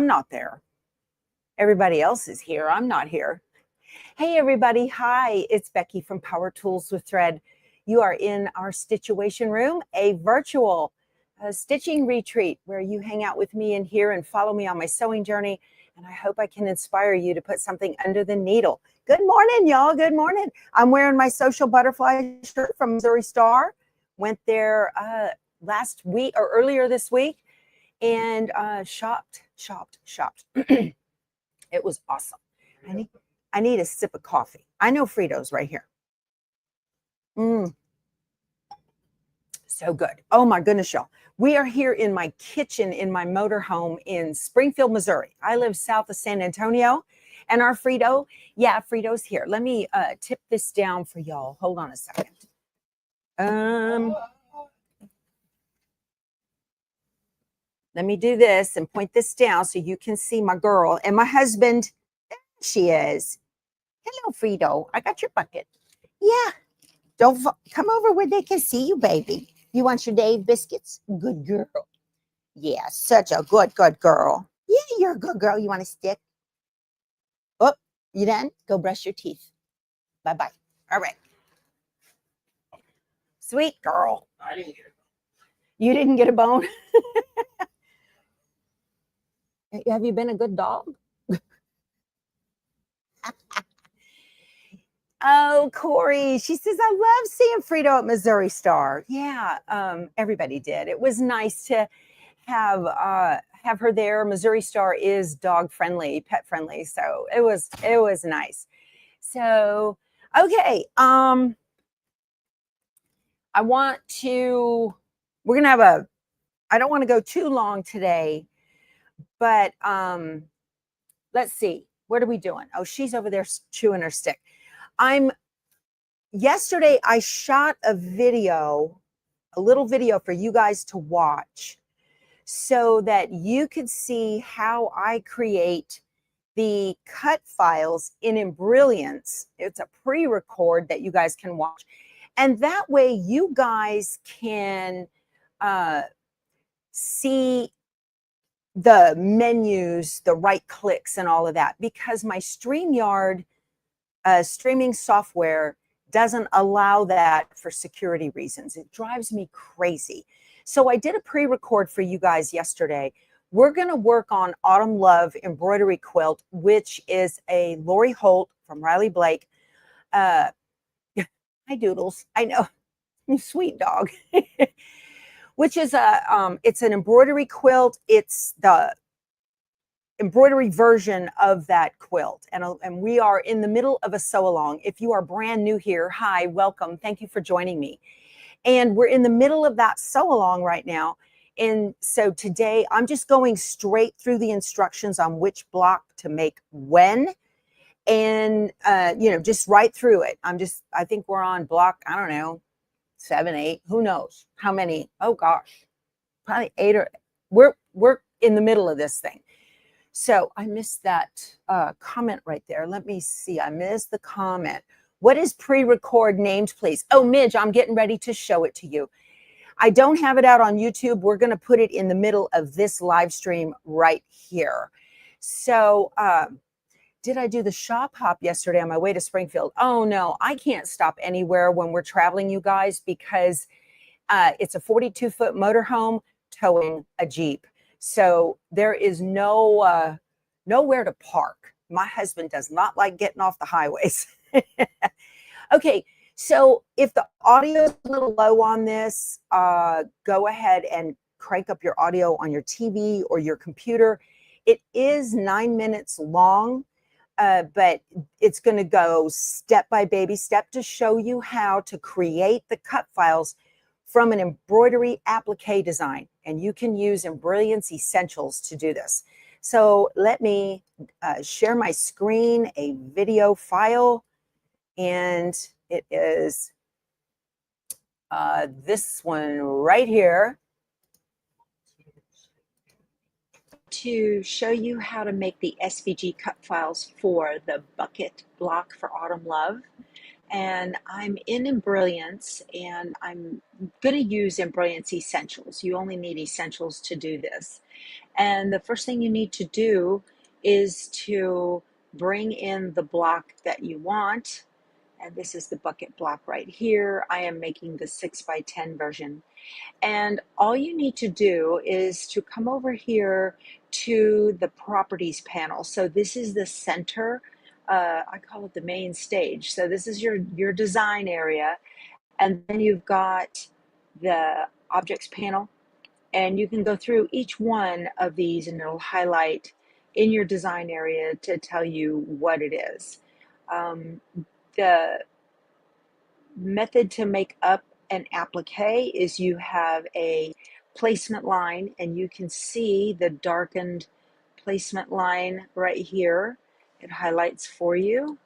not there. Everybody else is here. I'm not here. Hey, everybody. Hi, it's Becky from Power Tools with Thread. You are in our Stitchuation room, a virtual stitching retreat where you hang out with me in here and follow me on my sewing journey. And I hope I can inspire you to put something under the needle. Good morning, y'all. Good morning. I'm wearing my social butterfly shirt from Missouri Star. Went there last week or earlier this week and shopped. It was awesome. I need a sip of coffee. I know Fritos right here. So good. Oh my goodness, y'all. We are here in my kitchen in my motorhome in Springfield, Missouri. I live south of San Antonio, and our Frito, Frito's here. Let me tip this down for y'all. Hold on a second. Let me do this and point this down so you can see my girl and my husband. There she is. Hello, Frito. I got your bucket. Yeah. Don't come over where they can see you, baby. You want your Dave biscuits? Good girl. Yeah, such a good girl. Yeah, you're a good girl. You want a stick? Oh, you done? Go brush your teeth. Bye-bye. All right. Sweet girl. I didn't get a bone. You didn't get a bone? Have you been a good dog? Oh, Corey, she says, I love seeing Frito at Missouri Star. Yeah, everybody did. It was nice to have her there. Missouri Star is dog friendly, pet friendly. So it was nice. So, okay. We're going to have I don't want to go too long today, but let's see. What are we doing? Oh, she's over there chewing her stick. Yesterday I shot a little video for you guys to watch so that you could see how I create the cut files in Embrilliance. It's a pre-record that you guys can watch. And that way you guys can see the menus, the right clicks and all of that, because my StreamYard streaming software doesn't allow that for security reasons. It drives me crazy. So I did a pre-record for you guys yesterday. We're going to work on Autumn Love embroidery quilt, which is a Lori Holt from Riley Blake. Hi, Doodles. I know, sweet dog. Which is it's an embroidery quilt. It's the embroidery version of that quilt, and we are in the middle of a sew along. If you are brand new here, hi, welcome, thank you for joining me. And we're in the middle of that sew along right now, and so today I'm just going straight through the instructions on which block to make when, and just right through it. I think we're on block, I don't know, 7, 8, who knows how many. Oh gosh, probably 8 or we're in the middle of this thing. So I missed that comment right there. Let me see. I missed the comment. What is pre-record named, please? Oh, Midge, I'm getting ready to show it to you. I don't have it out on YouTube. We're going to put it in the middle of this live stream right here. So did I do the shop hop yesterday on my way to Springfield? Oh, no, I can't stop anywhere when we're traveling, you guys, because it's a 42-foot motorhome towing a Jeep. So there is nowhere to park. My husband does not like getting off the highways. Okay, so if the audio is a little low on this, go ahead and crank up your audio on your TV or your computer. It is 9 minutes long, but it's going to go step by baby step to show you how to create the cut files from an embroidery applique design. And you can use Embrilliance Essentials to do this. So let me share my screen, a video file, and it is this one right here. To show you how to make the SVG cut files for the bucket block for Autumn Love. And I'm in Embrilliance, and I'm going to use Embrilliance Essentials. You only need Essentials to do this. And the first thing you need to do is to bring in the block that you want. And this is the bucket block right here. I am making the 6x10 version. And all you need to do is to come over here to the properties panel. So this is the center. I call it the main stage. So this is your design area. And then you've got the objects panel. And you can go through each one of these and it'll highlight in your design area to tell you what it is. The method to make up an applique is you have a placement line, and you can see the darkened placement line right here. It highlights for you.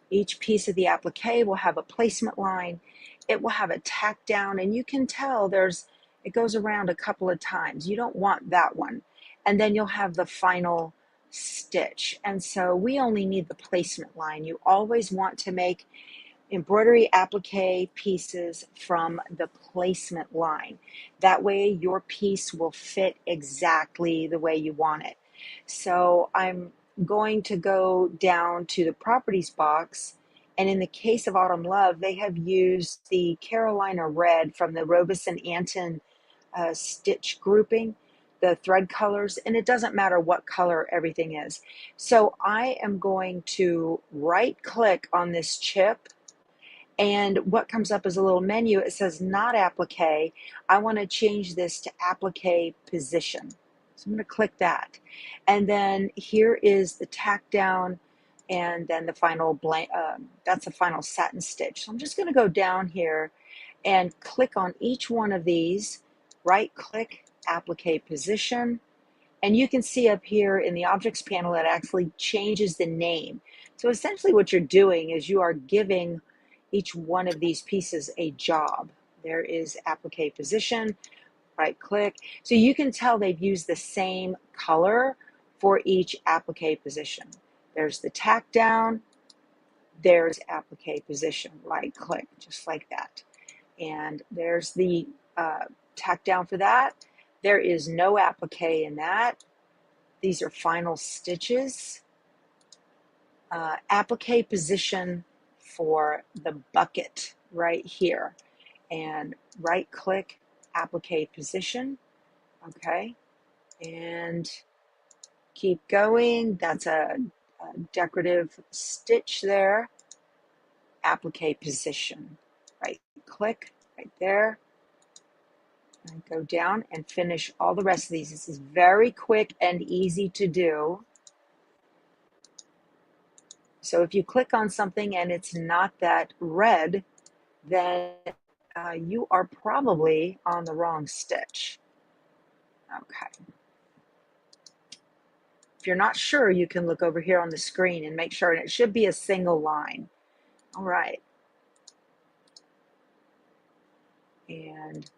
Each piece of the applique will have a placement line. It will have a tack down, and you can tell it goes around a couple of times. You don't want that one. And then you'll have the final stitch. And so we only need the placement line. You always want to make embroidery applique pieces from the placement line. That way your piece will fit exactly the way you want it. So I'm going to go down to the properties box, and in the case of Autumn Love, they have used the Carolina Red from the Robison Anton stitch grouping, the thread colors, and it doesn't matter what color everything is. So I am going to right click on this chip, and what comes up is a little menu. It says not applique. I want to change this to applique position. So I'm going to click that. And then here is the tack down, and then the final blank, that's the final satin stitch. So I'm just going to go down here and click on each one of these, right click, applique position. And you can see up here in the objects panel, it actually changes the name. So essentially what you're doing is you are giving each one of these pieces a job. There is applique position, right click. So you can tell they've used the same color for each applique position. There's the tack down, there's applique position, right click, just like that. And there's the tack down for that. There is no applique in that. These are final stitches. Applique position for the bucket right here, and right click, applique position. Okay, and keep going. That's a decorative stitch there. Applique position, right click right there, and go down and finish all the rest of these. This is very quick and easy to do. So if you click on something and it's not that red, then you are probably on the wrong stitch. Okay. If you're not sure, you can look over here on the screen and make sure, and it should be a single line. All right. And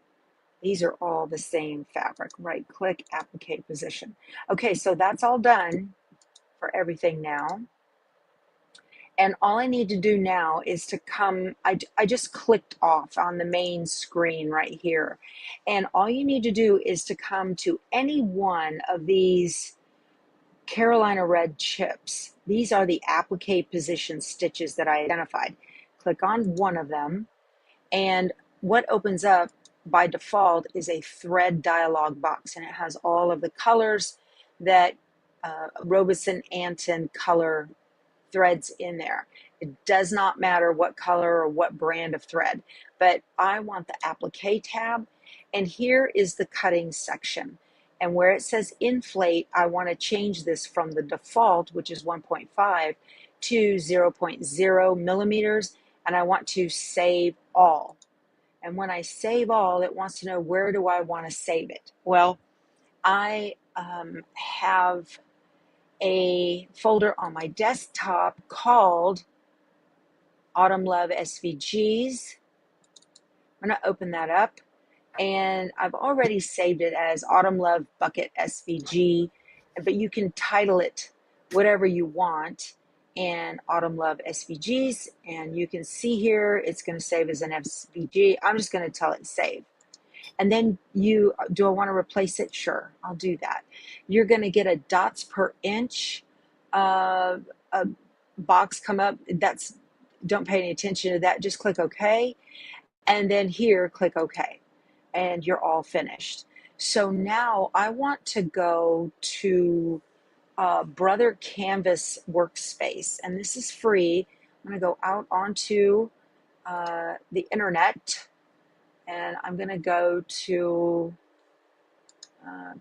these are all the same fabric. Right click, applique position. Okay, so that's all done for everything now. And all I need to do now is to come, I just clicked off on the main screen right here. And all you need to do is to come to any one of these Carolina Red chips. These are the applique position stitches that I identified. Click on one of them, and what opens up by default is a thread dialog box, and it has all of the colors that Robison Anton color threads in there. It does not matter what color or what brand of thread, but I want the applique tab, and here is the cutting section. And where it says inflate, I want to change this from the default, which is 1.5, to 0.0 millimeters, and I want to save all. And when I save all, it wants to know, where do I want to save it? Well, I have a folder on my desktop called Autumn Love SVGs. I'm going to open that up, and I've already saved it as Autumn Love Bucket SVG, but you can title it whatever you want, and Autumn Love SVGs, and you can see here it's going to save as an SVG. I'm just going to tell it save. And then do I want to replace it? Sure, I'll do that. You're going to get a dots per inch a box come up. Don't pay any attention to that. Just click OK. And then here, click OK. And you're all finished. So now I want to go to Brother Canvas workspace. And this is free. I'm going to go out onto the internet. And I'm going to go to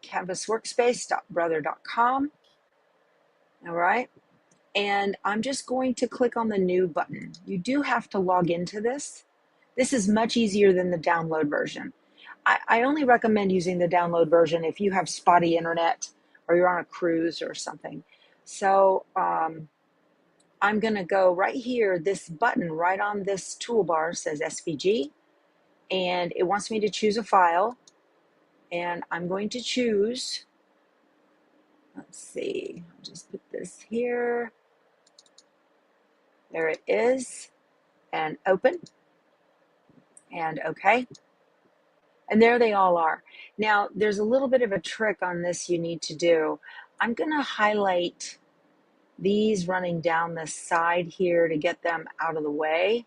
canvasworkspace.brother.com. All right. And I'm just going to click on the new button. You do have to log into this. This is much easier than the download version. I only recommend using the download version if you have spotty internet or you're on a cruise or something. So I'm going to go right here. This button right on this toolbar says SVG, and it wants me to choose a file. And I'm going to choose, let's see, I'll just put this here. There it is. And open. And OK. And there they all are. Now, there's a little bit of a trick on this you need to do. I'm going to highlight these running down the side here to get them out of the way.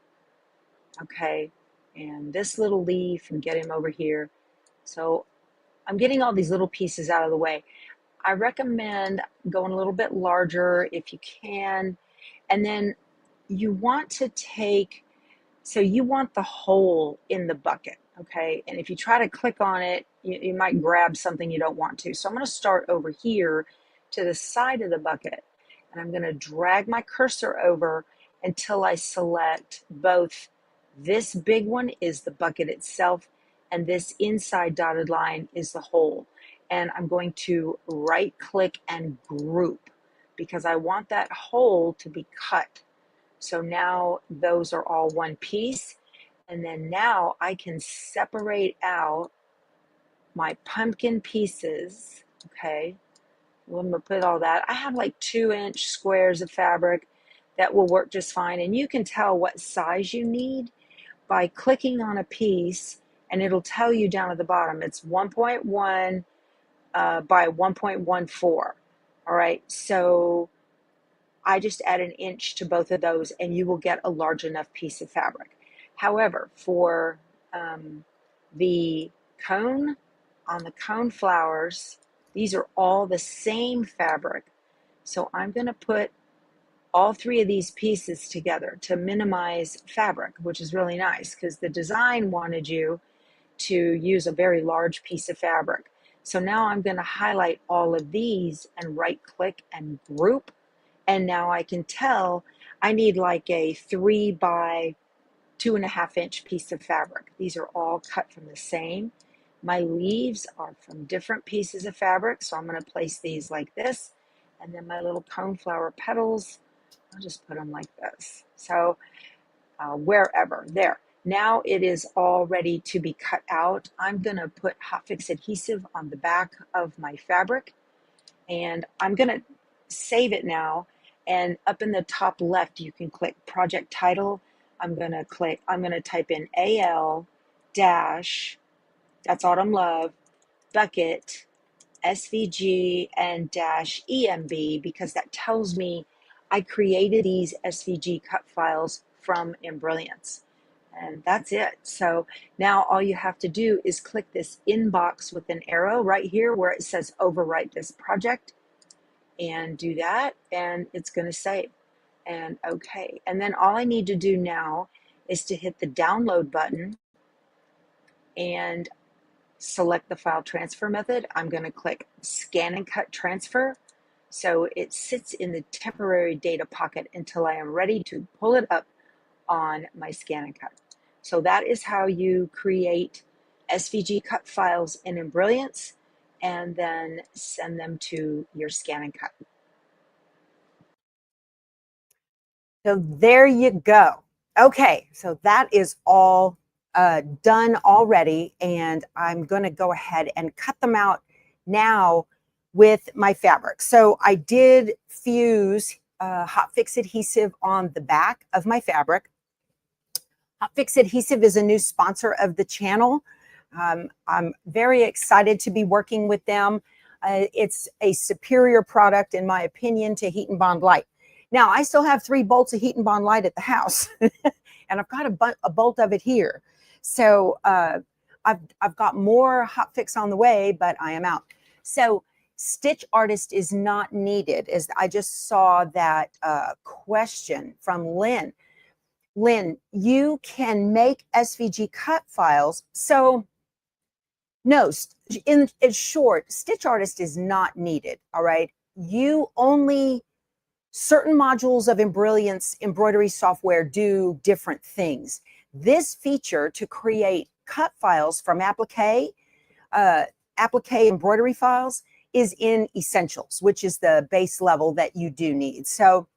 Okay. And this little leaf, and get him over here. So I'm getting all these little pieces out of the way. I recommend going a little bit larger if you can. And then you want to take, so you want the hole in the bucket, okay? And if you try to click on it, you might grab something you don't want to. So I'm going to start over here to the side of the bucket. And I'm going to drag my cursor over until I select both. This big one is the bucket itself, and this inside dotted line is the hole. And I'm going to right click and group because I want that hole to be cut. So now those are all one piece. And then now I can separate out my pumpkin pieces. Okay. Well, I'm going to put all that. I have like 2-inch squares of fabric that will work just fine. And you can tell what size you need by clicking on a piece, and it'll tell you down at the bottom. It's 1.1 by 1.14. All right. So I just add an inch to both of those and you will get a large enough piece of fabric. However, for the cone, on the cone flowers, these are all the same fabric. So I'm going to put all 3 of these pieces together to minimize fabric, which is really nice because the design wanted you to use a very large piece of fabric. So now I'm going to highlight all of these and right click and group. And now I can tell I need like a 3 by 2.5 inch piece of fabric. These are all cut from the same. My leaves are from different pieces of fabric, so I'm going to place these like this. And then my little coneflower petals, I'll just put them like this. So wherever, there. Now it is all ready to be cut out. I'm going to put hot fix adhesive on the back of my fabric, and I'm going to save it now. And up in the top left, you can click project title. I'm going to type in AL dash, that's Autumn Love, bucket, SVG, and dash EMB, because that tells me I created these SVG cut files from Embrilliance. And that's it. So now all you have to do is click this inbox with an arrow right here where it says overwrite this project, and do that, and it's going to save. And okay. And then all I need to do now is to hit the download button and select the file transfer method. I'm going to click scan and cut transfer. So it sits in the temporary data pocket until I am ready to pull it up on my scan and cut. So that is how you create SVG cut files in Embrilliance and then send them to your scan and cut. So there you go. Okay, so that is all done already, and I'm going to go ahead and cut them out now with my fabric. So I did fuse hot fix adhesive on the back of my fabric. Hot fix adhesive is a new sponsor of the channel. I'm very excited to be working with them. It's a superior product, in my opinion, to Heat and Bond Light. Now, I still have 3 bolts of Heat and Bond Light at the house, and I've got a bolt of it here. So I've got more hot fix on the way, but I am out. So Stitch Artist is not needed. As I just saw that question from Lynn. Lynn, you can make SVG cut files. So no, in short, Stitch Artist is not needed, all right? You only, certain modules of embroidery software do different things. This feature to create cut files from applique embroidery files is in Essentials, which is the base level that you do need. So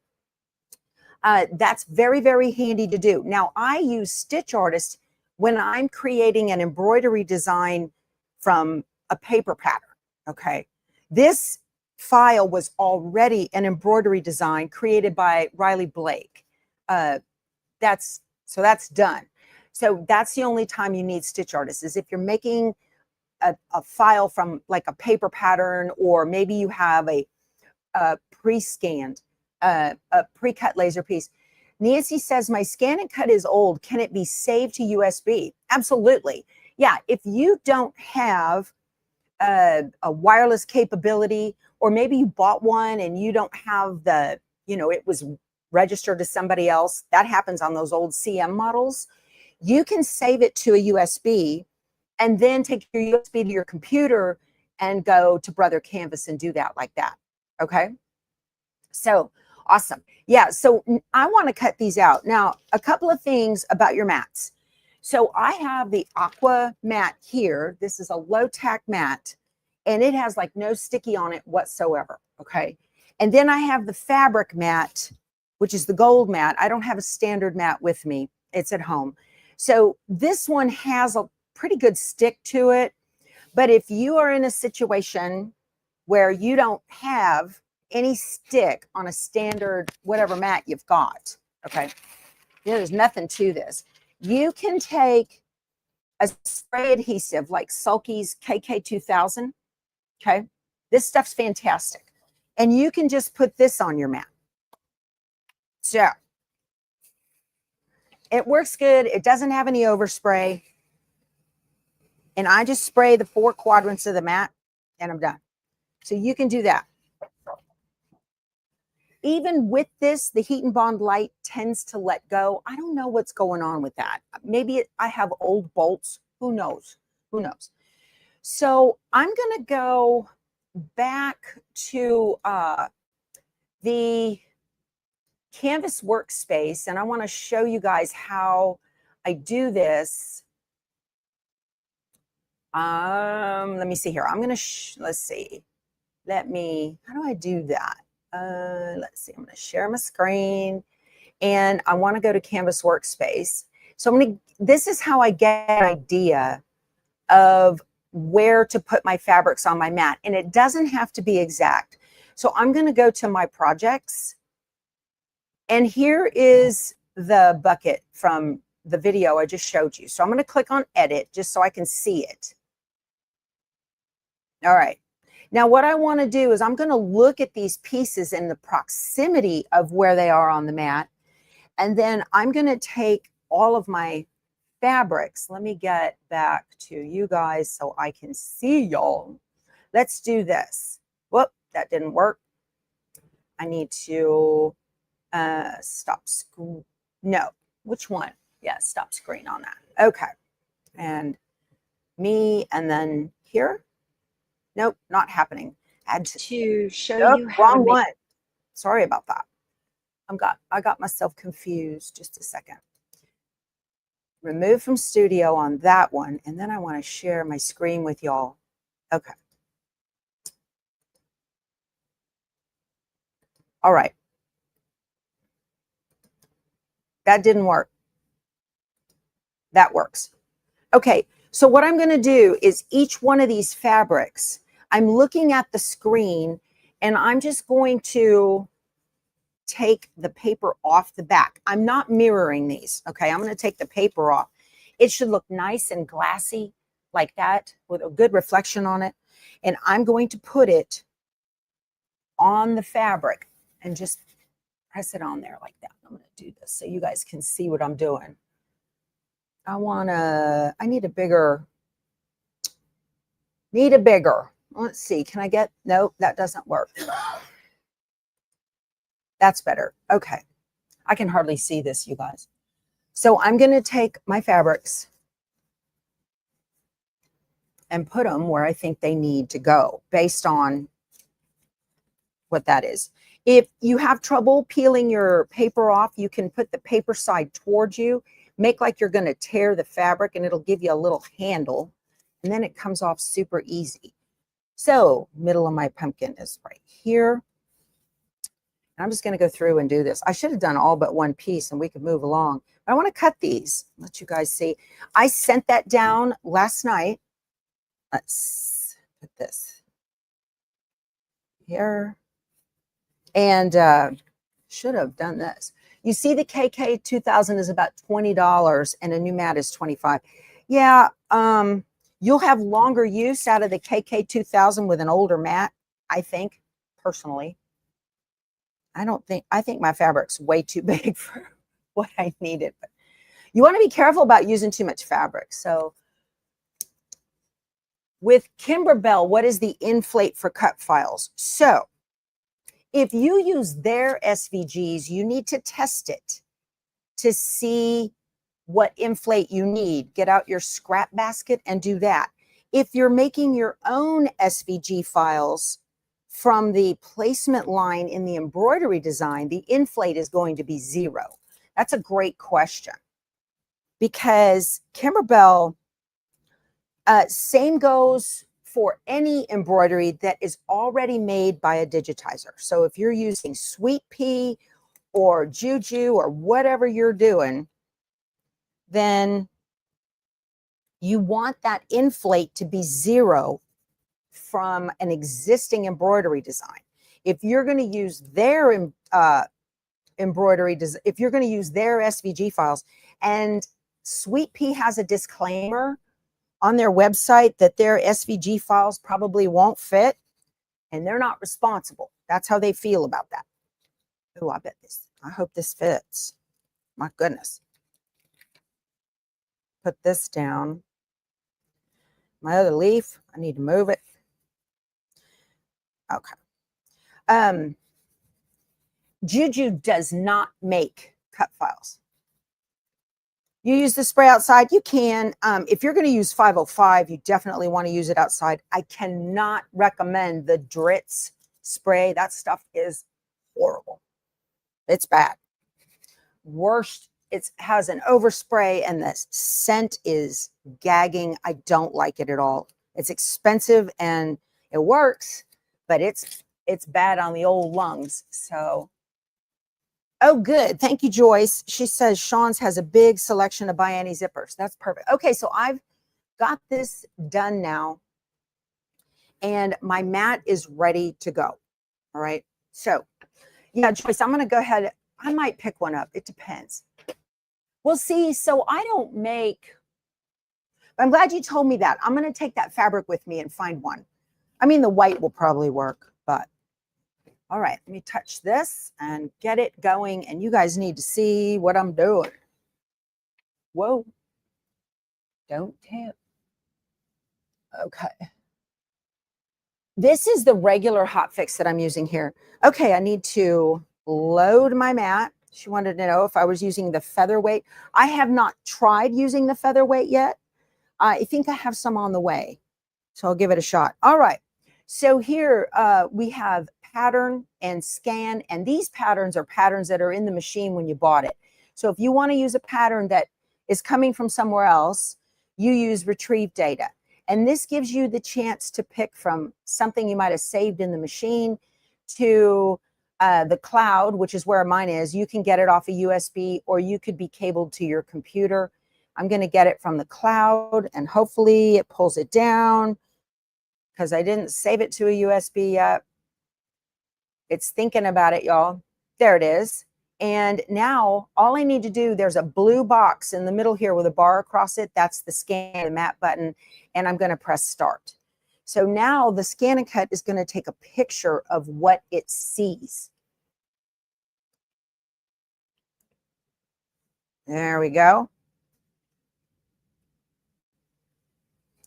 that's very, very handy to do. Now, I use Stitch Artist when I'm creating an embroidery design from a paper pattern, okay? This file was already an embroidery design created by Riley Blake. That's done. So that's the only time you need Stitch Artist, is if you're making a file from like a paper pattern, or maybe you have a pre-scanned, a pre-cut laser piece. Nancy says, my scan and cut is old. Can it be saved to USB? Absolutely. Yeah, if you don't have a wireless capability, or maybe you bought one and you don't have the, it was registered to somebody else. That happens on those old CM models. You can save it to a USB and then take your USB to your computer and go to Brother Canvas and do that like that. Okay. So awesome. Yeah. So I want to cut these out. Now, a couple of things about your mats. So I have the aqua mat here. This is a low tack mat, and it has like no sticky on it whatsoever. Okay. And then I have the fabric mat, which is the gold mat. I don't have a standard mat with me. It's at home. So this one has a pretty good stick to it. But if you are in a situation where you don't have any stick on a standard whatever mat you've got, okay, there's nothing to this. You can take a spray adhesive like Sulky's KK2000, okay? This stuff's fantastic. And you can just put this on your mat. So it works good. It doesn't have any overspray. And I just spray the 4 quadrants of the mat and I'm done. So you can do that. Even with this, the Heat and Bond Light tends to let go. I don't know what's going on with that. Maybe I have old bolts. Who knows? Who knows? So I'm going to go back to the Canvas workspace, and I want to show you guys how I do this. Let me see here. I'm going to, let's see. How do I do that? Let's see, I'm going to share my screen, and I want to go to Canvas workspace. So this is how I get an idea of where to put my fabrics on my mat, and it doesn't have to be exact. So I'm going to go to my projects, and here is the bucket from the video I just showed you. So I'm going to click on edit just so I can see it. All right. Now, what I want to do is I'm going to look at these pieces in the proximity of where they are on the mat. And then I'm going to take all of my fabrics. Let me get back to you guys so I can see y'all. Let's do this. Whoop, that didn't work. I need to stop screen. No, which one? Yeah, stop screen on that. Okay. And me, and then here. Nope, not happening. Add to show you how wrong to make one. Sorry about that. I got myself confused. Just a second. Remove from studio on that one, and then I want to share my screen with y'all. Okay. All right. That didn't work. That works. Okay, so what I'm going to do is each one of these fabrics, I'm looking at the screen, and I'm just going to take the paper off the back. I'm not mirroring these, okay? I'm going to take the paper off. It should look nice and glassy like that with a good reflection on it. And I'm going to put it on the fabric and just press it on there like that. I'm going to do this so you guys can see what I'm doing. I need a bigger, let's see, can I get, no, that doesn't work. That's better. Okay. I can hardly see this, you guys. So I'm going to take my fabrics and put them where I think they need to go based on what that is. If you have trouble peeling your paper off, you can put the paper side towards you, make like you're going to tear the fabric, and it'll give you a little handle, and then it comes off super easy. So middle of my pumpkin is right here. I'm just going to go through and do this. I should have done all but one piece and we could move along. But I want to cut these, let you guys see. I sent that down last night. Let's put this here. And should have done this. You see the KK 2000 is about $20 and a new mat is $25. Yeah, you'll have longer use out of the KK 2000 with an older mat, I think, personally. I think my fabric's way too big for what I needed. But you want to be careful about using too much fabric. So with Kimberbell, what is the inflate for cut files? So if you use their SVGs, you need to test it to see what inflate you need. Get out your scrap basket and do that. If you're making your own SVG files from the placement line in the embroidery design, the inflate is going to be 0. That's a great question because Kimberbell, same goes for any embroidery that is already made by a digitizer. So if you're using Sweet Pea or Juju or whatever you're doing, then you want that inflate to be 0 from an existing embroidery design. If you're going to use their embroidery, if you're going to use their SVG files, and Sweet Pea has a disclaimer on their website that their SVG files probably won't fit, and they're not responsible. That's how they feel about that. Oh, I hope this fits. My goodness. Put this down. My other leaf, I need to move it. Okay. Juju does not make cut files. You use the spray outside, you can. If you're going to use 505, you definitely want to use it outside. I cannot recommend the Dritz spray. That stuff is horrible. It's bad. Worst, it has an overspray and the scent is gagging. I don't like it at all. It's expensive and it works, but it's bad on the old lungs. So, oh, good. Thank you, Joyce. She says Sean's has a big selection of Bianni zippers. That's perfect. Okay, so I've got this done now, and my mat is ready to go. All right. So, yeah, Joyce, I'm going to go ahead. I might pick one up. It depends. We'll see. So I don't make. I'm glad you told me that. I'm going to take that fabric with me and find one. I mean, the white will probably work, but. All right, let me touch this and get it going. And you guys need to see what I'm doing. Whoa. Don't tip. Okay. This is the regular hot fix that I'm using here. Okay, I need to load my mat. She wanted to know if I was using the featherweight. I have not tried using the featherweight yet. I think I have some on the way. So I'll give it a shot. All right. So here we have pattern and scan, and these patterns are patterns that are in the machine when you bought it. So if you want to use a pattern that is coming from somewhere else, you use retrieve data. And this gives you the chance to pick from something you might have saved in the machine to the cloud, which is where mine is. You can get it off a USB or you could be cabled to your computer. I'm going to get it from the cloud and hopefully it pulls it down because I didn't save it to a USB yet. It's thinking about it, y'all. There it is. And now all I need to do, there's a blue box in the middle here with a bar across it. That's the scan and map button. And I'm going to press start. So now the scan and cut is going to take a picture of what it sees. There we go.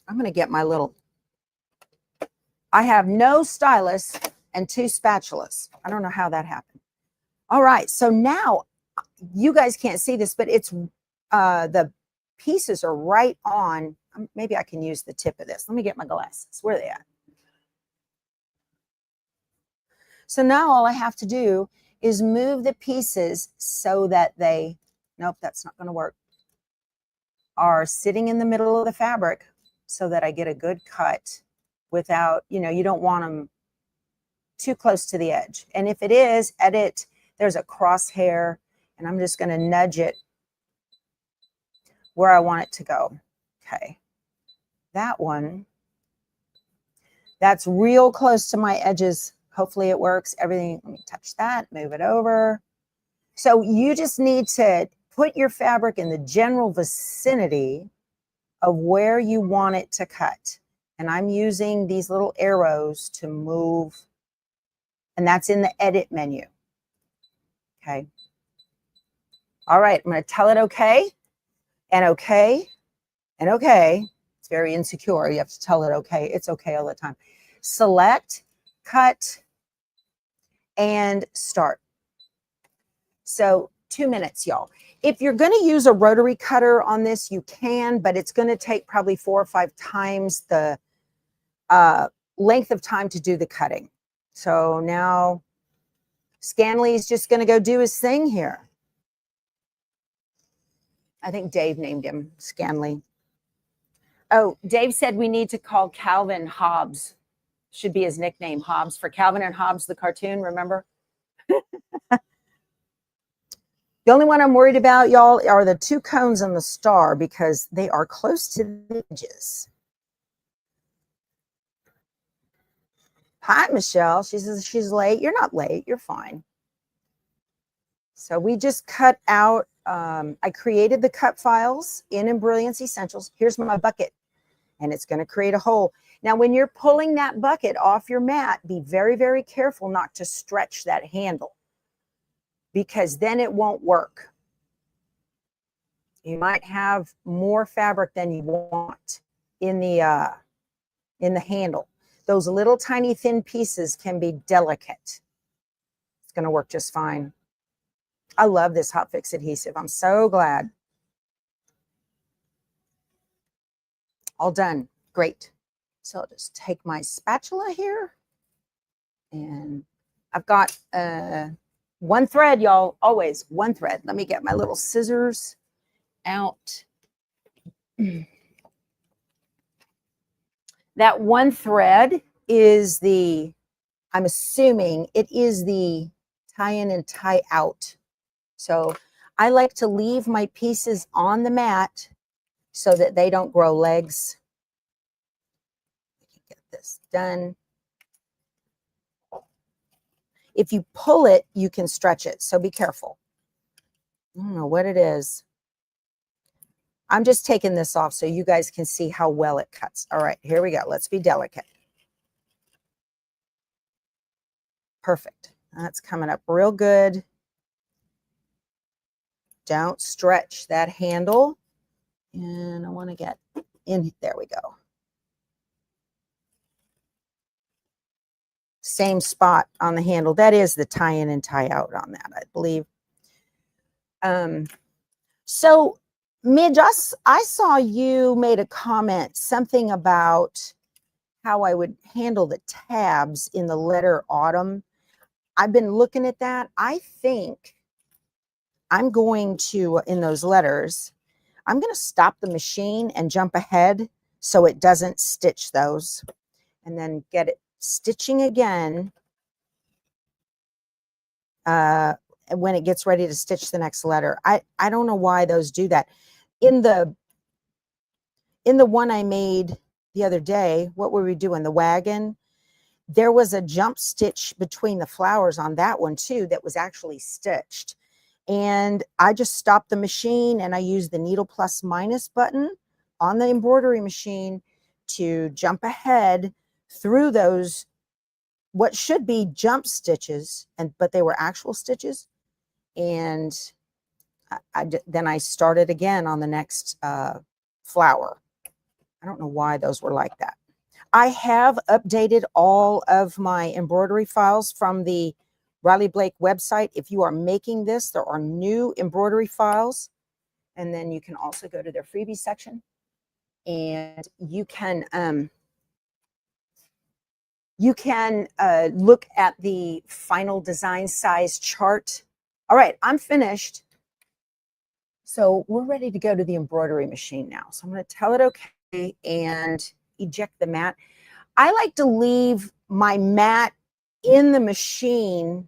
I'm going to get my little, I have no stylus and 2 spatulas. I don't know how that happened. All right, so now you guys can't see this, but it's the pieces are right on. Maybe I can use the tip of this. Let me get my glasses. Where are they at? So now all I have to do is move the pieces so that they, nope, that's not going to work, are sitting in the middle of the fabric so that I get a good cut without, you know, you don't want them too close to the edge. And if it is, edit, there's a crosshair, and I'm just going to nudge it where I want it to go. Okay. That one, that's real close to my edges. Hopefully it works. Everything, let me touch that, move it over. So you just need to put your fabric in the general vicinity of where you want it to cut. And I'm using these little arrows to move, and that's in the edit menu. Okay. All right, I'm going to tell it okay, and okay, and okay. It's very insecure. You have to tell it okay. It's okay all the time. Select, cut, and start. So 2 minutes, y'all. If you're going to use a rotary cutter on this, you can, but it's going to take probably 4 or 5 times the length of time to do the cutting. So now Scanley's just going to go do his thing here. I think Dave named him Scanley. Oh, Dave said we need to call Calvin Hobbs. Should be his nickname, Hobbs, for Calvin and Hobbs, the cartoon, remember? The only one I'm worried about, y'all, are the 2 cones and the star because they are close to the edges. Hi, Michelle. She says she's late. You're not late. You're fine. So we just cut out, I created the cut files in Embroidery Essentials. Here's my bucket, and it's going to create a hole. Now, when you're pulling that bucket off your mat, be very, very careful not to stretch that handle, because then it won't work. You might have more fabric than you want in the handle. Those little tiny thin pieces can be delicate. It's going to work just fine. I love this Hot Fix adhesive. I'm so glad. All done. Great. So I'll just take my spatula here, and I've got 1 thread, y'all. Always 1 thread. Let me get my little scissors out. That 1 thread is the, I'm assuming it is the tie in and tie out. So I like to leave my pieces on the mat so that they don't grow legs. Get this done. If you pull it, you can stretch it. So be careful. I don't know what it is. I'm just taking this off so you guys can see how well it cuts. All right, here we go. Let's be delicate. Perfect. That's coming up real good. Don't stretch that handle. And I want to get in. There we go. Same spot on the handle. That is the tie in and tie out on that, I believe. So Midge, I saw you made a comment, something about how I would handle the tabs in the letter autumn. I've been looking at that. I think I'm going to, in those letters, I'm going to stop the machine and jump ahead so it doesn't stitch those, and then get it stitching again when it gets ready to stitch the next letter. I don't know why those do that. In the one I made the other day, what were we doing? The wagon. There was a jump stitch between the flowers on that one too that was actually stitched. And I just stopped the machine and I used the needle plus minus button on the embroidery machine to jump ahead through those what should be jump stitches, but they were actual stitches. And then I started again on the next flower. I don't know why those were like that. I have updated all of my embroidery files from the Riley Blake website. If you are making this, there are new embroidery files. And then you can also go to their freebie section and you can look at the final design size chart. All right, I'm finished. So we're ready to go to the embroidery machine now. So I'm going to tell it okay and eject the mat. I like to leave my mat in the machine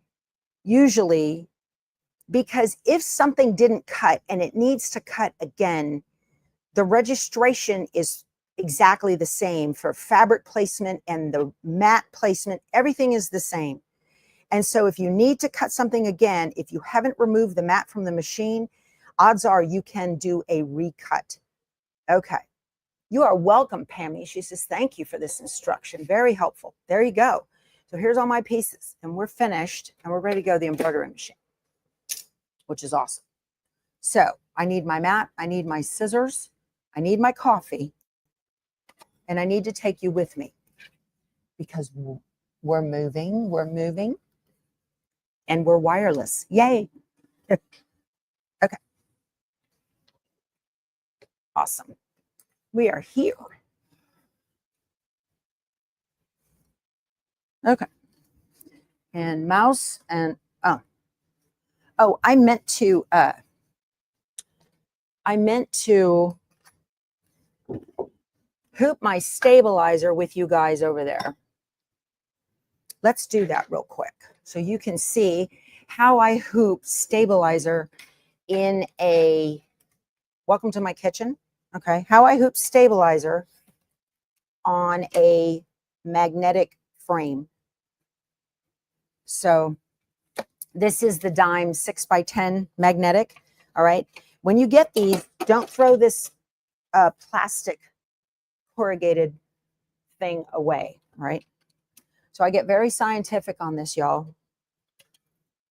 usually because if something didn't cut and it needs to cut again, the registration is exactly the same for fabric placement and the mat placement. Everything is the same. And so if you need to cut something again, if you haven't removed the mat from the machine, odds are you can do a recut. Okay. You are welcome, Pammy. She says, thank you for this instruction. Very helpful. There you go. So here's all my pieces and we're finished and we're ready to go to the embroidery machine, which is awesome. So I need my mat. I need my scissors. I need my coffee. And I need to take you with me because we're moving, and we're wireless. Yay. Okay. Awesome. We are here. Okay. And mouse and I meant to hoop my stabilizer with you guys over there. Let's do that real quick so you can see how I hoop stabilizer in a welcome to my kitchen. Okay, how I hoop stabilizer on a magnetic frame. So this is the dime 6x10 magnetic. All right, when you get these, don't throw this plastic corrugated thing away. All right, so I get very scientific on this, y'all.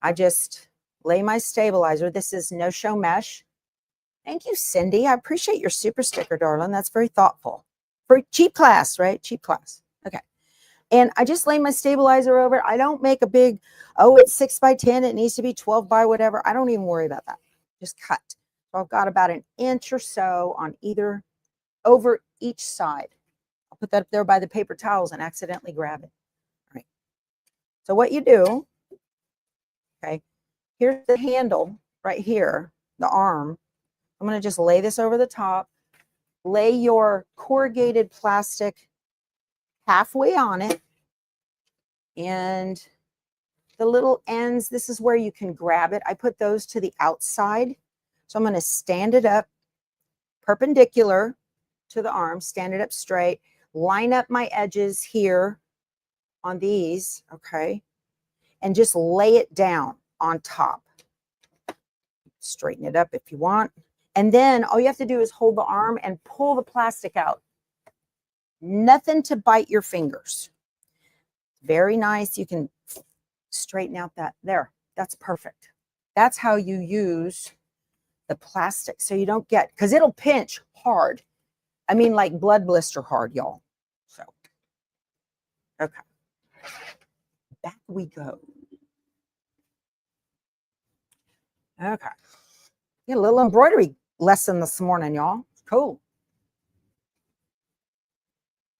I just lay my stabilizer. This is no show mesh. Thank you, Cindy. I appreciate your super sticker, darling. That's very thoughtful. For cheap class, right? Cheap class. Okay. And I just lay my stabilizer over. I don't make a big, oh, it's 6x10. It needs to be 12 by whatever. I don't even worry about that. Just cut. So I've got about an inch or so on either, over each side. I'll put that up there by the paper towels and accidentally grab it. All right. So what you do, okay, here's the handle right here, the arm. I'm going to just lay this over the top, lay your corrugated plastic halfway on it, and the little ends, this is where you can grab it. I put those to the outside. So I'm going to stand it up perpendicular to the arm, stand it up straight, line up my edges here on these, okay, and just lay it down on top. Straighten it up if you want. And then all you have to do is hold the arm and pull the plastic out. Nothing to bite your fingers. Very nice. You can straighten out that there. That's perfect. That's how you use the plastic. So you don't get, because it'll pinch hard. I mean, like blood blister hard, y'all. So, okay. Back we go. Okay. Get a little embroidery lesson this morning, y'all. Cool.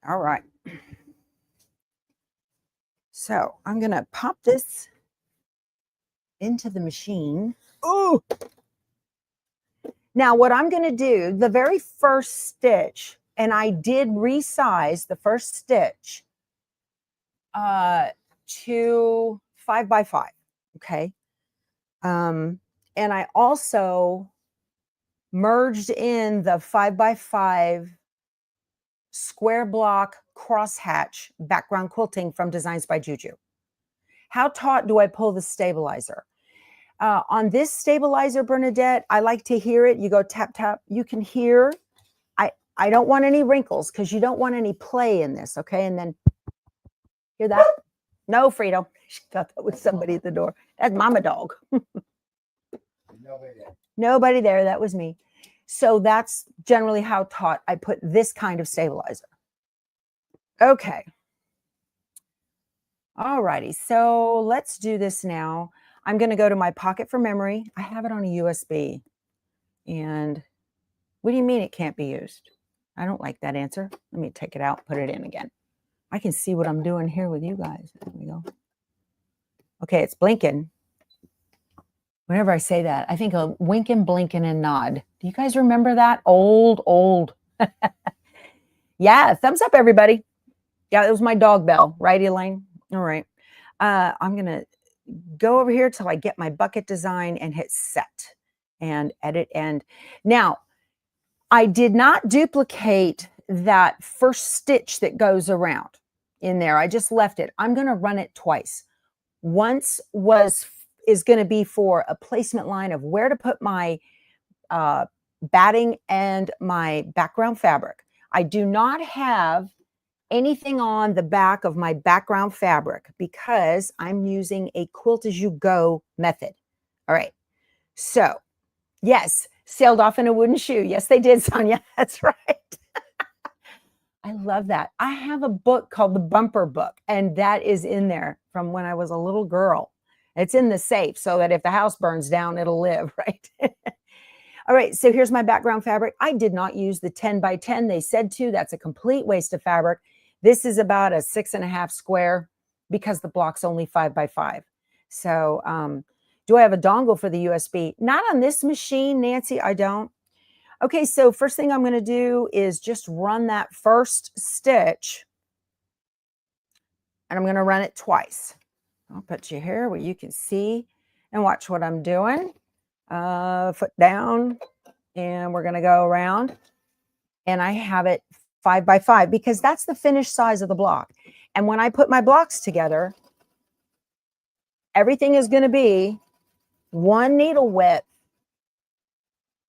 All right. So I'm going to pop this into the machine. Ooh. Now what I'm going to do, the very first stitch, and I did resize the first stitch to 5x5. Okay. And I also merged in the 5x5 square block crosshatch background quilting from Designs by Juju. How taut do I pull the stabilizer? On this stabilizer, Bernadette, I like to hear it. You go tap, tap. You can hear. I don't want any wrinkles because you don't want any play in this, okay? And then hear that? No, Frito. She thought that was somebody at the door. That's Mama Dog. Nobody there. Nobody there. That was me. So that's generally how taught I put this kind of stabilizer. Okay. All righty. So let's do this now. I'm going to go to my pocket for memory. I have it on a USB. And what do you mean it can't be used? I don't like that answer. Let me take it out, put it in again. I can see what I'm doing here with you guys. There we go. Okay, it's blinking. Whenever I say that, I think of winking, blinking, and nod. Do you guys remember that? Old. Yeah, thumbs up, everybody. Yeah, it was my dog bell, right, Elaine? All right. I'm going to go over here till I get my bucket design and hit set and edit end. Now, I did not duplicate that first stitch that goes around in there. I just left it. I'm going to run it twice. Once is going to be for a placement line of where to put my batting and my background fabric. I do not have anything on the back of my background fabric because I'm using a quilt as you go method. All right. So yes, sailed off in a wooden shoe. Yes, they did, Sonia. That's right. I love that. I have a book called The Bumper Book, and that is in there from when I was a little girl. It's in the safe so that if the house burns down, it'll live, right? All right, so here's my background fabric. I did not use the 10 by 10 they said to. That's a complete waste of fabric. This is about a 6.5 square because the block's only 5 by 5. So do I have a dongle for the USB? Not on this machine, Nancy, I don't. Okay, so first thing I'm going to do is just run that first stitch, and I'm going to run it twice. I'll put you here where you can see and watch what I'm doing. Foot down, and we're going to go around, and I have it 5 by 5 because that's the finished size of the block. And when I put my blocks together, everything is going to be one needle width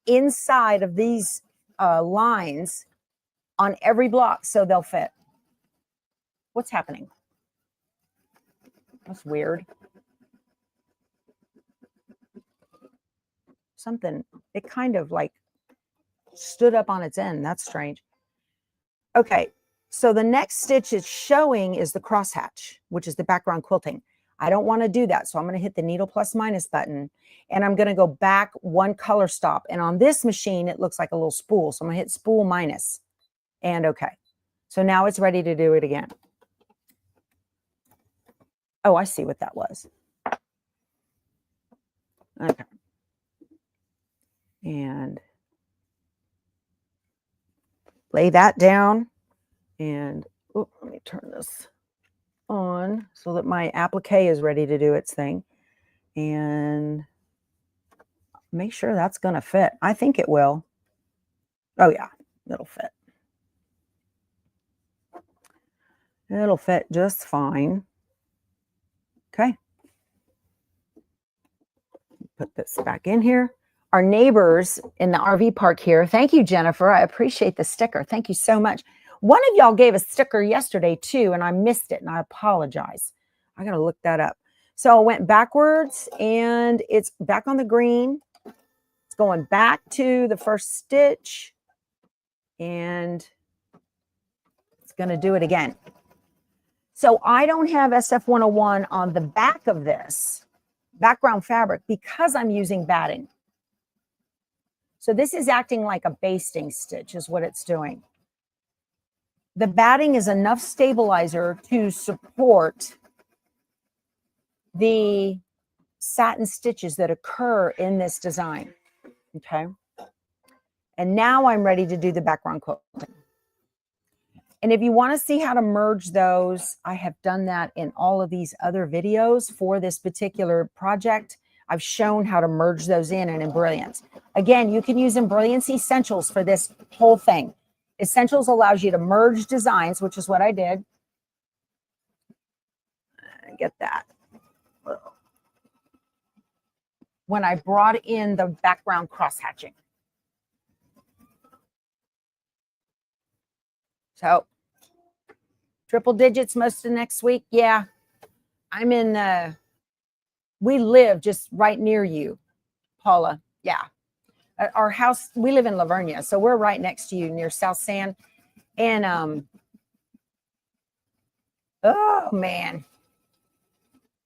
inside of these lines on every block, so they'll fit. What's happening? That's weird. Something, it kind of like stood up on its end. That's strange. Okay, so the next stitch it's showing is the crosshatch, which is the background quilting. I don't want to do that, so I'm going to hit the needle plus minus button, and I'm going to go back one color stop. And on this machine, it looks like a little spool, so I'm going to hit spool minus, and okay. So now it's ready to do it again. Oh, I see what that was. Okay. And lay that down, and let me turn this on so that my applique is ready to do its thing, and make sure that's going to fit. I think it will. Oh yeah, it'll fit. It'll fit just fine. Okay. Put this back in here. Our neighbors in the RV park here. Thank you, Jennifer. I appreciate the sticker. Thank you so much. One of y'all gave a sticker yesterday too, and I missed it, and I apologize. I got to look that up. So I went backwards, and it's back on the green. It's going back to the first stitch, and it's going to do it again. So I don't have SF101 on the back of this background fabric because I'm using batting. So this is acting like a basting stitch is what it's doing. The batting is enough stabilizer to support the satin stitches that occur in this design. Okay. And now I'm ready to do the background quilting. And if you want to see how to merge those, I have done that in all of these other videos for this particular project. I've shown how to merge those in Embrilliance. Again, you can use Embrilliance Essentials for this whole thing. Essentials allows you to merge designs, which is what I did. Get that. when I brought in the background cross hatching. So triple digits most of next week. Yeah, I'm in, we live just right near you, Paula. Yeah. Our house, we live in Lavernia, so we're right next to you near South San. And, oh man,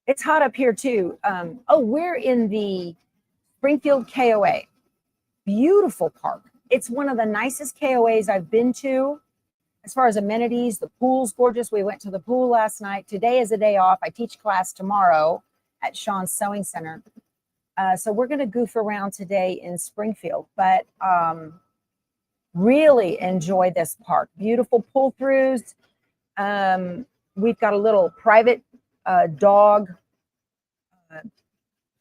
it's hot up here too. Oh, we're in the Springfield KOA. Beautiful park. It's one of the nicest KOAs I've been to. As far as amenities, the pool's gorgeous. We went to the pool last night. Today is a day off. I teach class tomorrow at Sean's Sewing Center. So we're going to goof around today in Springfield, but really enjoy this park. Beautiful pull-throughs. We've got a little private dog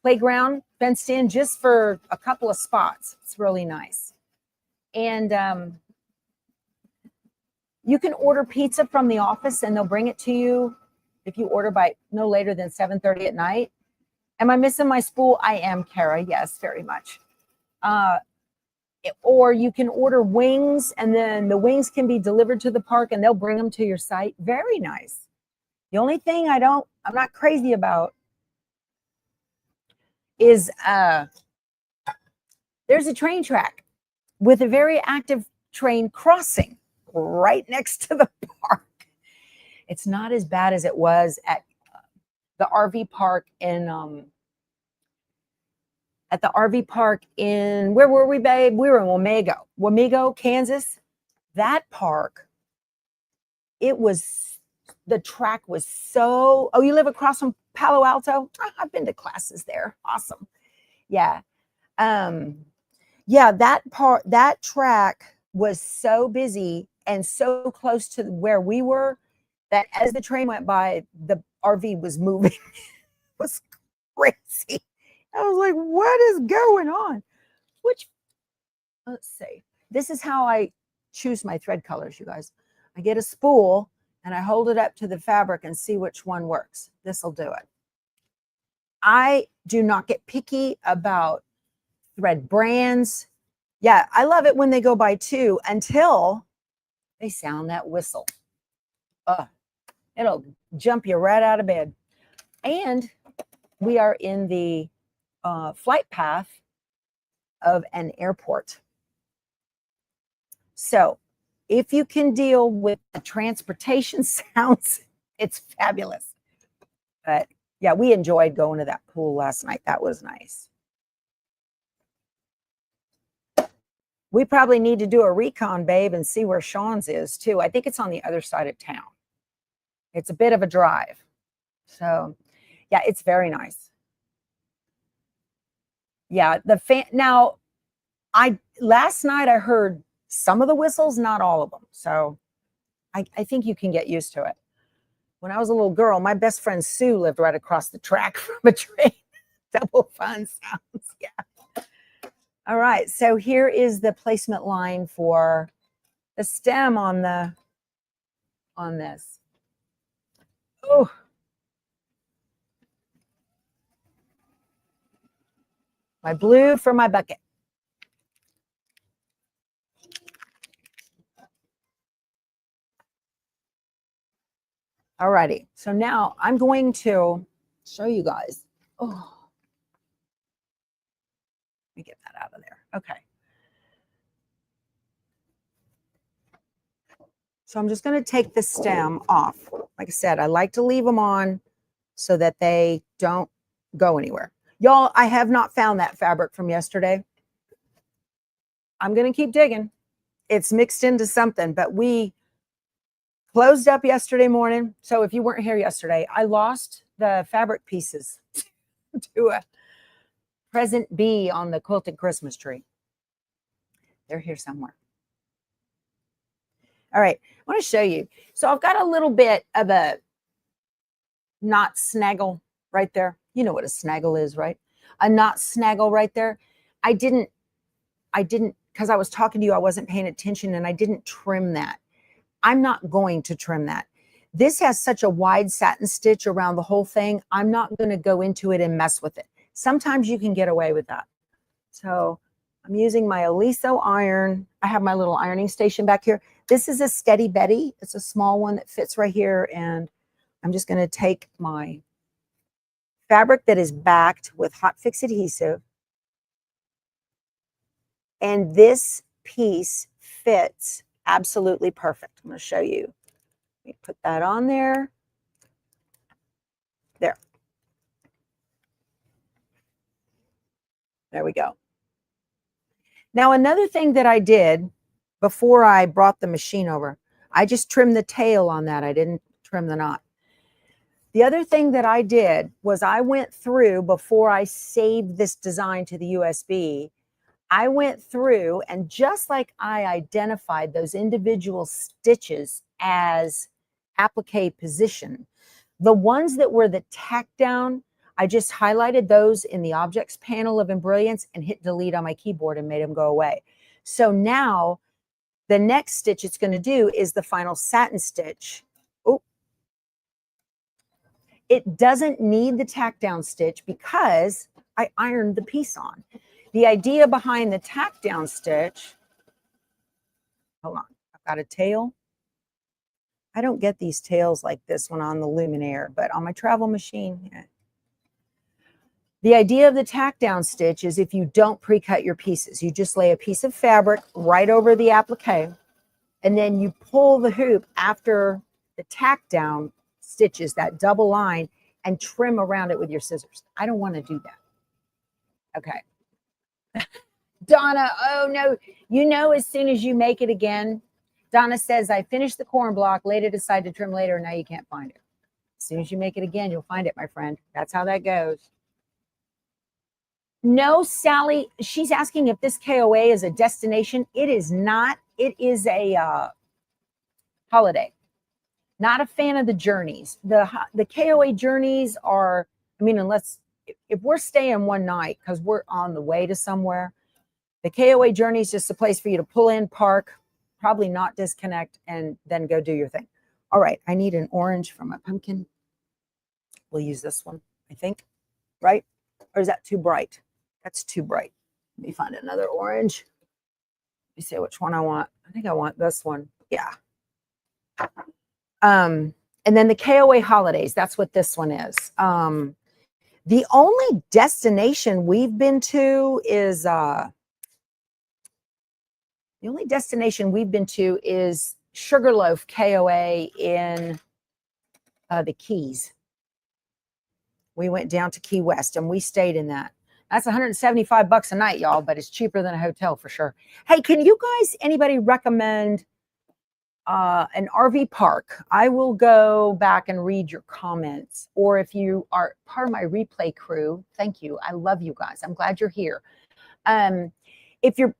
playground fenced in just for a couple of spots. It's really nice. And you can order pizza from the office and they'll bring it to you if you order by no later than 7:30 at night. Am I missing my spool? I am, Kara. Yes, very much. Or you can order wings and then the wings can be delivered to the park and they'll bring them to your site. Very nice. The only thing I'm not crazy about is there's a train track with a very active train crossing right next to the park. It's not as bad as it was at the RV park in where were we, babe? We were in Wamego, Kansas. That park, the track was so, oh, you live across from Palo Alto? I've been to classes there. Awesome. Yeah. Yeah, that track was so busy and so close to where we were that as the train went by, the RV was moving. It was crazy. I was like, what is going on? Let's see. This is how I choose my thread colors, you guys. I get a spool and I hold it up to the fabric and see which one works. This will do it. I do not get picky about thread brands. Yeah, I love it when they go by two until they sound that whistle. It'll jump you right out of bed. And we are in the flight path of an airport. So if you can deal with the transportation sounds, it's fabulous. But yeah, we enjoyed going to that pool last night. That was nice. We probably need to do a recon, babe, and see where Sean's is too. I think it's on the other side of town. It's a bit of a drive. So yeah, it's very nice. Yeah, now last night I heard some of the whistles, not all of them. So I think you can get used to it. When I was a little girl, my best friend Sue lived right across the track from a train. Double fun sounds. Yeah. All right. So here is the placement line for the stem on this. Oh. My blue for my bucket. All righty. So now I'm going to show you guys. Oh, let me get that out of there. Okay. So I'm just going to take the stem off. Like I said, I like to leave them on so that they don't go anywhere. Y'all, I have not found that fabric from yesterday. I'm going to keep digging. It's mixed into something, but we closed up yesterday morning. So if you weren't here yesterday, I lost the fabric pieces to a present bee on the quilted Christmas tree. They're here somewhere. All right, I want to show you. So I've got a little bit of a knot snaggle right there. You know what a snaggle is, right? A knot snaggle right there. I didn't, because I was talking to you, I wasn't paying attention and I didn't trim that. I'm not going to trim that. This has such a wide satin stitch around the whole thing. I'm not going to go into it and mess with it. Sometimes you can get away with that. So I'm using my Aliso iron. I have my little ironing station back here. This is a Steady Betty. It's a small one that fits right here. And I'm just going to take my fabric that is backed with hot fix adhesive. And this piece fits absolutely perfect. I'm going to show you. Let me put that on there. There. There we go. Now, another thing that I did before I brought the machine over, I just trimmed the tail on that. I didn't trim the knot. The other thing that I did was I went through, before I saved this design to the USB, I went through and just like I identified those individual stitches as applique position, the ones that were the tack down, I just highlighted those in the objects panel of Embrilliance and hit delete on my keyboard and made them go away. So now the next stitch it's going to do is the final satin stitch. Oh, it doesn't need the tack down stitch because I ironed the piece on. The idea behind the tack down stitch, hold on, I've got a tail. I don't get these tails like this one on the Luminaire, but on my travel machine, yeah. The idea of the tack down stitch is if you don't pre-cut your pieces, you just lay a piece of fabric right over the applique, and then you pull the hoop after the tack down stitches, that double line, and trim around it with your scissors. I don't want to do that. Okay. Donna, oh no, you know, as soon as you make it again, Donna says, I finished the corn block, laid it aside to trim later, and now you can't find it. As soon as you make it again, you'll find it, my friend. That's how that goes. No, Sally, she's asking if this KOA is a destination. It is not. It is a holiday. Not a fan of the journeys. The KOA journeys are, I mean, unless, if we're staying one night because we're on the way to somewhere, the KOA journey is just a place for you to pull in, park, probably not disconnect, and then go do your thing. All right, I need an orange for my pumpkin. We'll use this one, I think, right? Or is that too bright? That's too bright. Let me find another orange. Let me see which one I want. I think I want this one. Yeah. And then the KOA holidays, that's what this one is. The only destination we've been to is Sugarloaf KOA in the Keys. We went down to Key West and we stayed in that. That's $175 a night, y'all, but it's cheaper than a hotel for sure. Hey, can you guys, anybody recommend an RV park? I will go back and read your comments. Or if you are part of my replay crew, thank you. I love you guys. I'm glad you're here. If you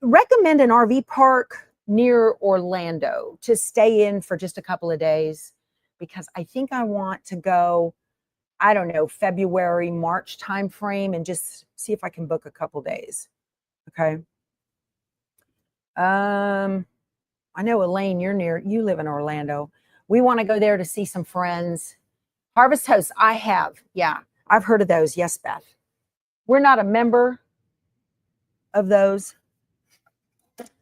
recommend an RV park near Orlando to stay in for just a couple of days, because I think I want to go, I don't know, February, March timeframe, and just see if I can book a couple days. Okay. I know, Elaine, you live in Orlando. We want to go there to see some friends. Harvest Hosts, I have. Yeah, I've heard of those. Yes, Beth. We're not a member of those.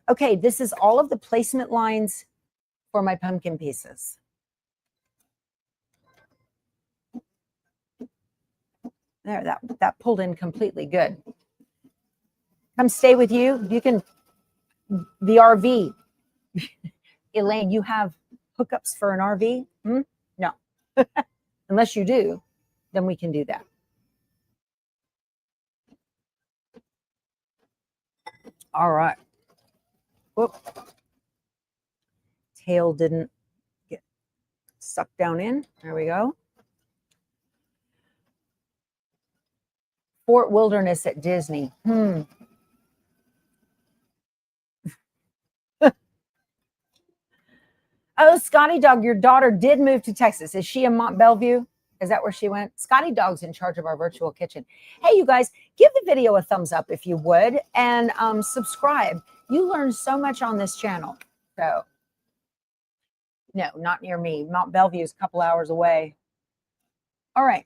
Okay, this is all of the placement lines for my pumpkin pieces. There, that pulled in completely good. Come stay with you. You can, the RV. Elaine, you have hookups for an RV? No. Unless you do, then we can do that. All right. Whoop. Tail didn't get sucked down in. There we go. Fort Wilderness at Disney. Oh, Scotty Dog, your daughter did move to Texas. Is she in Mont Bellevue? Is that where she went? Scotty Dog's in charge of our virtual kitchen. Hey, you guys, give the video a thumbs up if you would, and subscribe. You learn so much on this channel. So, no, not near me. Mont Bellevue is a couple hours away. All right.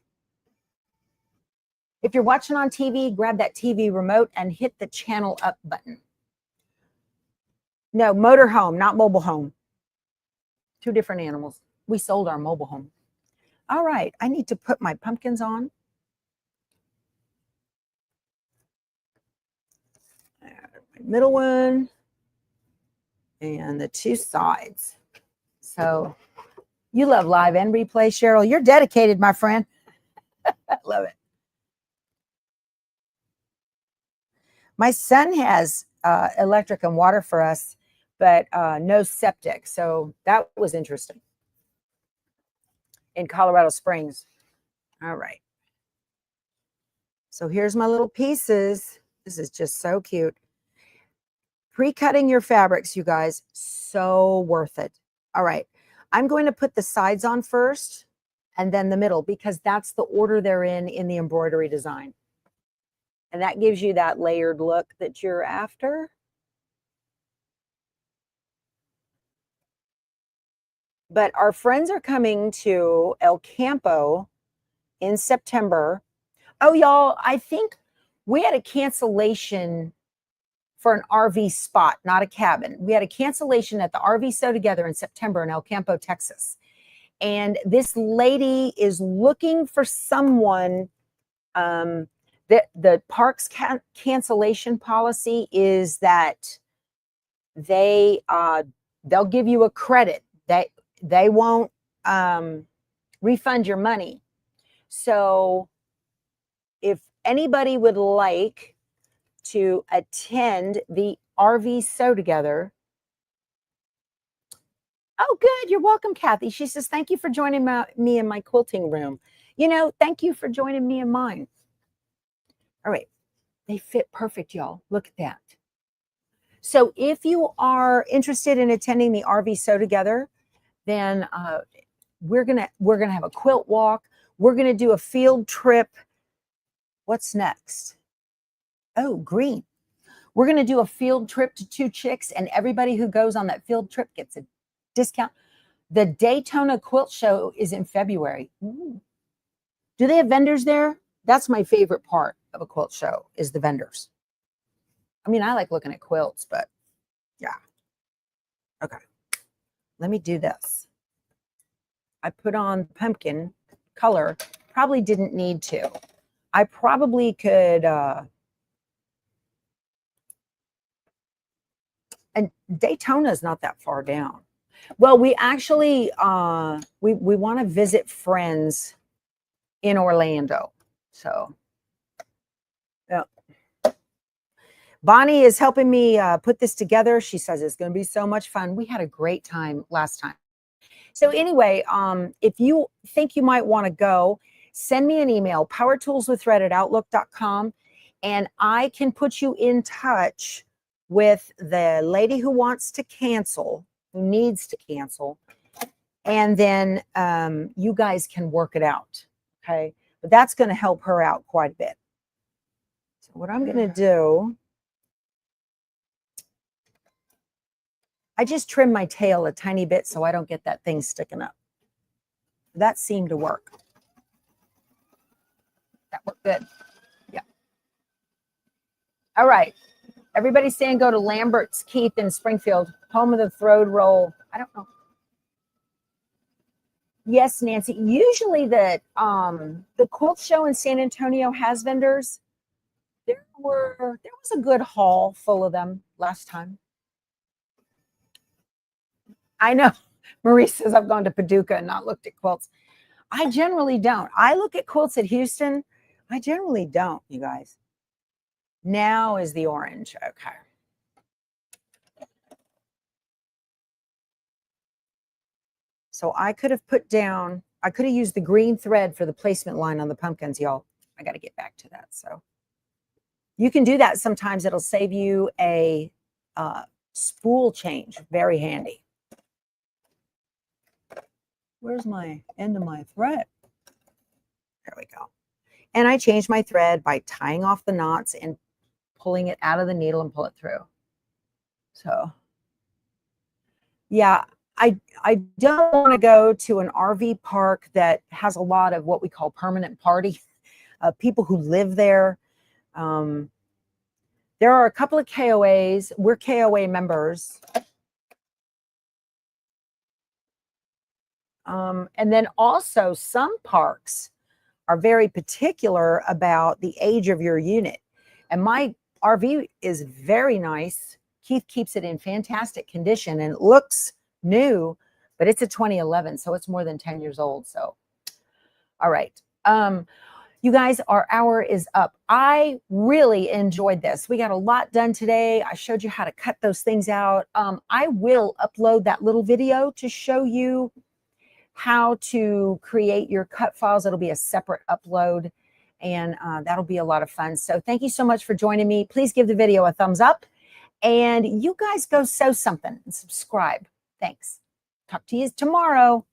If you're watching on TV, grab that TV remote and hit the channel up button. No, motorhome, not mobile home. Two different animals. We sold our mobile home. All right, I need to put my pumpkins on. My middle one and the two sides. So you love live and replay, Cheryl. You're dedicated, my friend. I love it. My son has electric and water for us, but no septic. So that was interesting. In Colorado Springs. All right. So here's my little pieces. This is just so cute. Pre-cutting your fabrics, you guys, so worth it. All right. I'm going to put the sides on first and then the middle because that's the order they're in the embroidery design. And that gives you that layered look that you're after. But our friends are coming to El Campo in September. Oh, y'all, I think we had a cancellation for an RV spot, not a cabin. We had a cancellation at the RV Sew Together in September in El Campo, Texas. And this lady is looking for someone. The park's cancellation policy is that they'll give you a credit. They won't refund your money. So if anybody would like to attend the RV Sew Together. Oh, good. You're welcome, Kathy. She says, thank you for joining me in my quilting room. You know, thank you for joining me in mine. All right. They fit perfect, y'all. Look at that. So if you are interested in attending the RV Sew Together, then we're gonna have a quilt walk. We're gonna do a field trip. What's next? Oh, green. We're going to do a field trip to Two Chicks, and everybody who goes on that field trip gets a discount. The Daytona Quilt Show is in February. Ooh. Do they have vendors there? That's my favorite part of a quilt show is the vendors. I mean, I like looking at quilts, but yeah. Okay. Let me do this. I put on pumpkin color. Probably didn't need to. I probably could... and Daytona is not that far down. Well, we actually we want to visit friends in Orlando. So yeah. Bonnie is helping me put this together. She says it's going to be so much fun. We had a great time last time. So anyway, if you think you might want to go, send me an email, powertoolswiththread@outlook.com, and I can put you in touch with the lady who wants to cancel, who needs to cancel, and then you guys can work it out, okay? But that's going to help her out quite a bit. So what I'm going to do, I just trim my tail a tiny bit so I don't get that thing sticking up. That seemed to work. That worked good. Yeah. All right. Everybody's saying go to Lambert's Keith in Springfield, home of the throat roll. I don't know. Yes, Nancy. Usually the quilt show in San Antonio has vendors. There was a good haul full of them last time. I know. Marie says I've gone to Paducah and not looked at quilts. I generally don't. I look at quilts at Houston. I generally don't, you guys. Now is the orange. Okay. So I could have put down, I could have used the green thread for the placement line on the pumpkins, y'all. I got to get back to that. So you can do that sometimes. It'll save you a spool change. Very handy. Where's my end of my thread? There we go. And I changed my thread by tying off the knots and pulling it out of the needle and pull it through. So yeah, I don't want to go to an RV park that has a lot of what we call permanent party. people who live there. There are a couple of KOAs. We're KOA members. And then also some parks are very particular about the age of your unit. And my RV is very nice. Keith keeps it in fantastic condition and it looks new, but it's a 2011, so it's more than 10 years old. So, all right. You guys, our hour is up. I really enjoyed this. We got a lot done today. I showed you how to cut those things out. I will upload that little video to show you how to create your cut files. It'll be a separate upload, and that'll be a lot of fun. So thank you so much for joining me. Please give the video a thumbs up, and you guys go sew something and subscribe. Thanks. Talk to you tomorrow.